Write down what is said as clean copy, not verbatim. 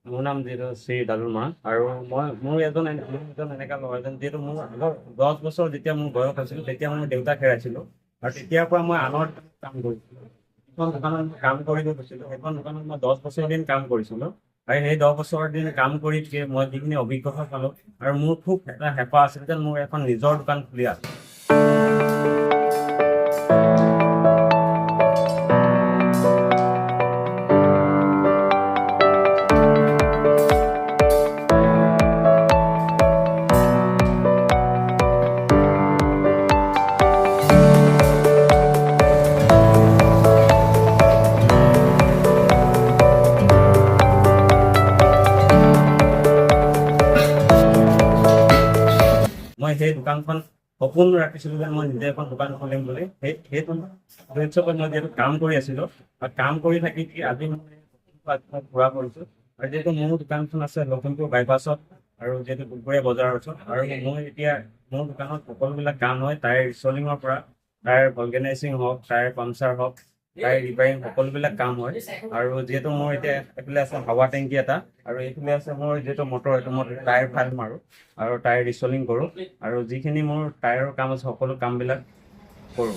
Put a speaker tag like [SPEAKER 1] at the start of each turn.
[SPEAKER 1] মোৰ নাম যিহেতু শ্ৰী দাদুল মা আৰু মোৰ এজন এনেকা ল'ৰা এজন যিহেতু মোৰ আগৰ 10 বছৰ যেতিয়া মোৰ বয়স হৈছিল তেতিয়া মই দেউতাক হেৰাইছিলোঁ আৰু তেতিয়াৰ পৰা মই আনৰ কাম কৰিছিলোঁ। এখন দোকানত কাম কৰিব গৈছিলোঁ, সেইখন দোকানত মই 10 বছৰ দিন কাম কৰিছিলোঁ আৰু সেই 10 বছৰ দিন কাম কৰি মই যিখিনি অভিজ্ঞতা পালোঁ আৰু মোৰ খুব এটা হেঁপাহ আছিল যে মোৰ এখন নিজৰ দোকান খুলি আছে। মই সেই দোকানখন সপোন ৰাখিছিলোঁ যে মই নিজে এখন দোকান খুলিম বুলি। সেইটো উদ্দেশ্যত মই যিহেতু কাম কৰি আছিলোঁ আৰু কাম কৰি থাকি আজি মই পুৰা কৰিছোঁ। আৰু যিহেতু মোৰ দোকানখন আছে লখিমপুৰ বাইপাছত আৰু যিহেতু দুপৰীয়া বজাৰৰ ওচৰত আৰু মই এতিয়া মোৰ দোকানত সকলোবিলাক কাম হয়, টায়াৰ ৰিচলিঙৰ পৰা টায়াৰ ভলগেনাইজিং হওক, টায়াৰ পামচাৰ হওক, টায়াৰ ৰিপেয়াৰিং সকলোবিলাক কাম হয়। আৰু যিহেতু মোৰ এতিয়া এইফালে আছে হাৱা টেংকি এটা আৰু এইফালে আছে মোৰ যিহেতু মটৰ, এইটো মই টায়াৰ ফাইল মাৰোঁ আৰু টায়াৰ ৰিচলিং কৰোঁ আৰু যিখিনি মোৰ টায়াৰৰ কাম আছে সকলো কামবিলাক কৰোঁ।